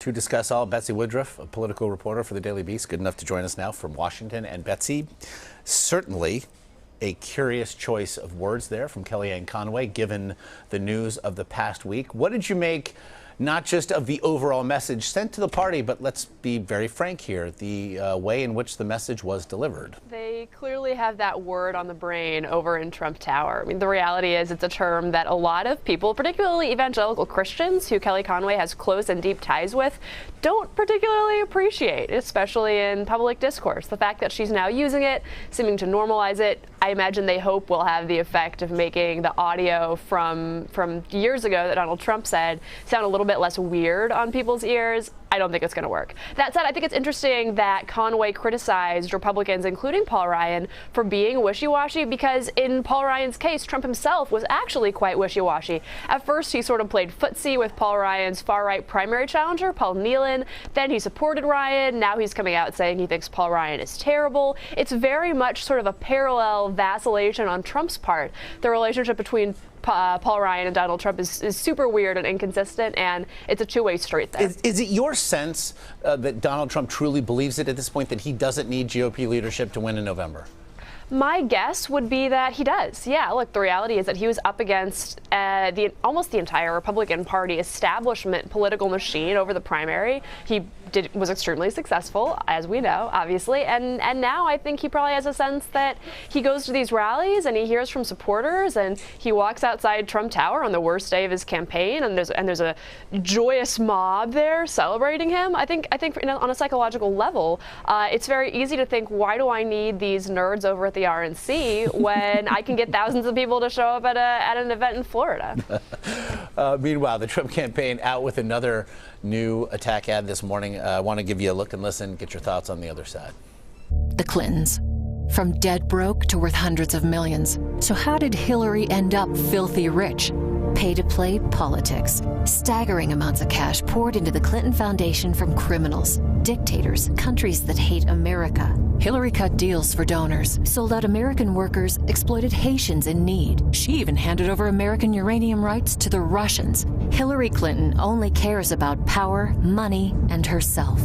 To discuss all, Betsy Woodruff, a political reporter for the Daily Beast, good enough to join us now from Washington. And Betsy, certainly a curious choice of words there from Kellyanne Conway, given the news of the past week. What did you make, not just of the overall message sent to the party, but let's be very frank here, the way in which the message was delivered? They clearly have that word on the brain over in Trump Tower. I mean, the reality is it's a term that a lot of people, particularly evangelical Christians who Kelly Conway has close and deep ties with, don't particularly appreciate, especially in public discourse. The fact that she's now using it, seeming to normalize it, I imagine they hope will have the effect of making the audio from years ago that Donald Trump said sound a little bit less weird on people's ears. I don't think it's going to work. That said, I think it's interesting that Conway criticized Republicans, including Paul Ryan, for being wishy-washy, because in Paul Ryan's case, Trump himself was actually quite wishy-washy. At first, he sort of played footsie with Paul Ryan's far-right primary challenger, Paul Nealon. Then he supported Ryan. Now he's coming out saying he thinks Paul Ryan is terrible. It's very much sort of a parallel vacillation on Trump's part. The relationship between Paul Ryan and Donald Trump is super weird and inconsistent, and it's a two-way street there. Is it your sense that Donald Trump truly believes it at this point, that he doesn't need GOP leadership to win in November? My guess would be that he does. Yeah, look, the reality is that he was up against almost the entire Republican Party establishment political machine over the primary. He was extremely successful, as we know, obviously, and now I think he probably has a sense that he goes to these rallies and he hears from supporters and he walks outside Trump Tower on the worst day of his campaign, and there's a joyous mob there celebrating him. I think on a psychological level, it's very easy to think, why do I need these nerds over at the RNC when I can get thousands of people to show up at an event in Florida? Meanwhile, the Trump campaign out with another new attack ad this morning. I want to give you a look and listen, get your thoughts on the other side. The Clintons. From dead broke to worth hundreds of millions. So how did Hillary end up filthy rich? Pay-to-play politics. Staggering amounts of cash poured into the Clinton Foundation from criminals, dictators, countries that hate America. Hillary cut deals for donors, sold out American workers, exploited Haitians in need. She even handed over American uranium rights to the Russians. Hillary Clinton only cares about power, money, and herself.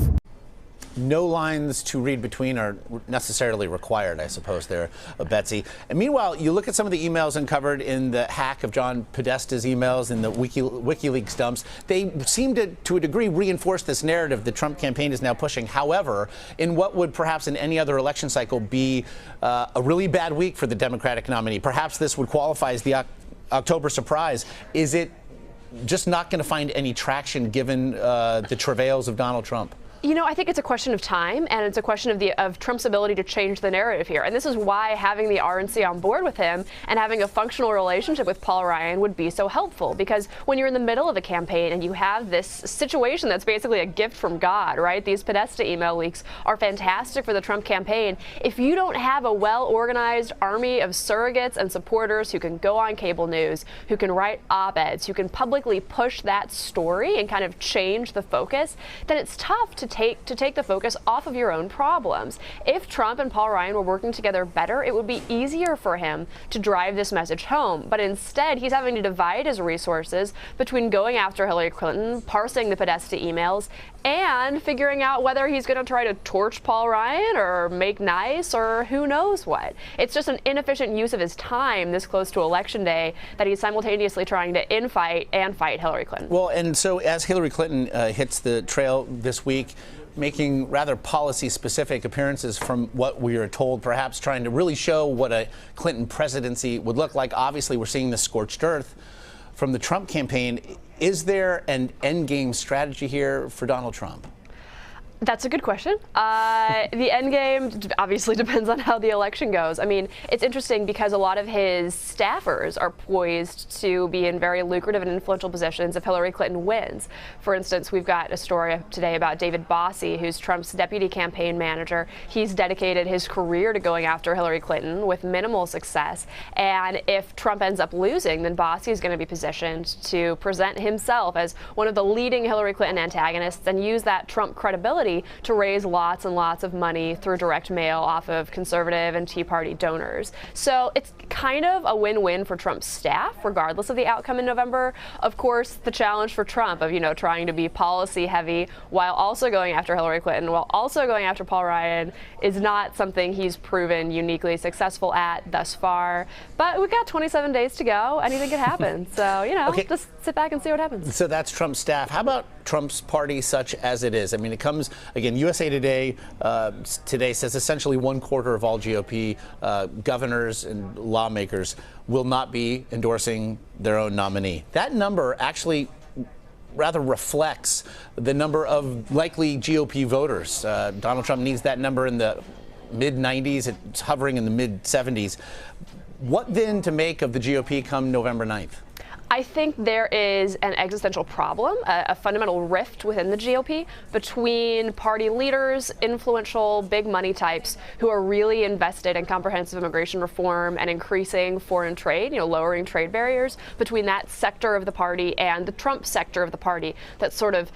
No lines to read between are necessarily required, I suppose, there, Betsy. And meanwhile, you look at some of the emails uncovered in the hack of John Podesta's emails in the WikiLeaks dumps. They seem to a degree, reinforce this narrative the Trump campaign is now pushing. However, in what would perhaps in any other election cycle be a really bad week for the Democratic nominee, perhaps this would qualify as the October surprise. Is it just not going to find any traction given the travails of Donald Trump? You know, I think it's a question of time, and it's a question of Trump's ability to change the narrative here. And this is why having the RNC on board with him and having a functional relationship with Paul Ryan would be so helpful. Because when you're in the middle of a campaign and you have this situation that's basically a gift from God, right? These Podesta email leaks are fantastic for the Trump campaign. If you don't have a well-organized army of surrogates and supporters who can go on cable news, who can write op-eds, who can publicly push that story and kind of change the focus, then it's tough to take the focus off of your own problems. If Trump and Paul Ryan were working together better, it would be easier for him to drive this message home. But instead, he's having to divide his resources between going after Hillary Clinton, parsing the Podesta emails, and figuring out whether he's going to try to torch Paul Ryan or make nice or who knows what. It's just an inefficient use of his time this close to Election Day that he's simultaneously trying to infight and fight Hillary Clinton. Well, and so as Hillary Clinton hits the trail this week, making rather policy-specific appearances from what we are told, perhaps trying to really show what a Clinton presidency would look like. Obviously, we're seeing the scorched earth from the Trump campaign. Is there an endgame strategy here for Donald Trump? That's a good question. The end game obviously depends on how the election goes. I mean, it's interesting because a lot of his staffers are poised to be in very lucrative and influential positions if Hillary Clinton wins. For instance, we've got a story today about David Bossie, who's Trump's deputy campaign manager. He's dedicated his career to going after Hillary Clinton with minimal success. And if Trump ends up losing, then Bossie is going to be positioned to present himself as one of the leading Hillary Clinton antagonists and use that Trump credibility party to raise lots and lots of money through direct mail off of conservative and Tea Party donors. So it's kind of a win-win for Trump's staff, regardless of the outcome in November. Of course, the challenge for Trump of, trying to be policy heavy while also going after Hillary Clinton, while also going after Paul Ryan, is not something he's proven uniquely successful at thus far. But we've got 27 days to go. Anything could happen. So, Okay. just sit back and see what happens. So that's Trump's staff. How about Trump's party, such as it is? I mean, it comes, again, USA Today today says essentially 1/4 of all GOP governors and lawmakers will not be endorsing their own nominee. That number actually rather reflects the number of likely GOP voters. Donald Trump needs that number in the mid-90s. It's hovering in the mid-70s. What then to make of the GOP come November 9th? I think there is an existential problem, a fundamental rift within the GOP between party leaders, influential big money types who are really invested in comprehensive immigration reform and increasing foreign trade, lowering trade barriers, between that sector of the party and the Trump sector of the party that's sort of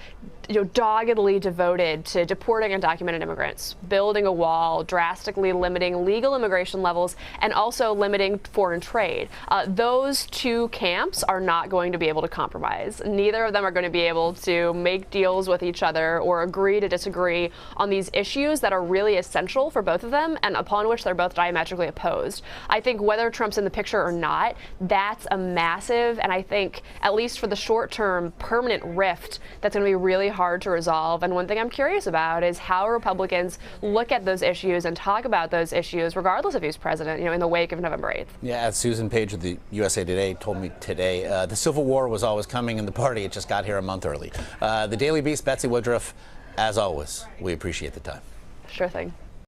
doggedly devoted to deporting undocumented immigrants, building a wall, drastically limiting legal immigration levels, and also limiting foreign trade. Those two camps are not going to be able to compromise. Neither of them are going to be able to make deals with each other or agree to disagree on these issues that are really essential for both of them and upon which they're both diametrically opposed. I think whether Trump's in the picture or not, that's a massive, and I think, at least for the short term, permanent rift that's going to be really hard to resolve. And one thing I'm curious about is how Republicans look at those issues and talk about those issues, regardless of who's president, in the wake of November 8th. Yeah, as Susan Page of the USA Today told me today, the Civil War was always coming in the party. It just got here a month early. The Daily Beast, Betsy Woodruff, as always, we appreciate the time. Sure thing.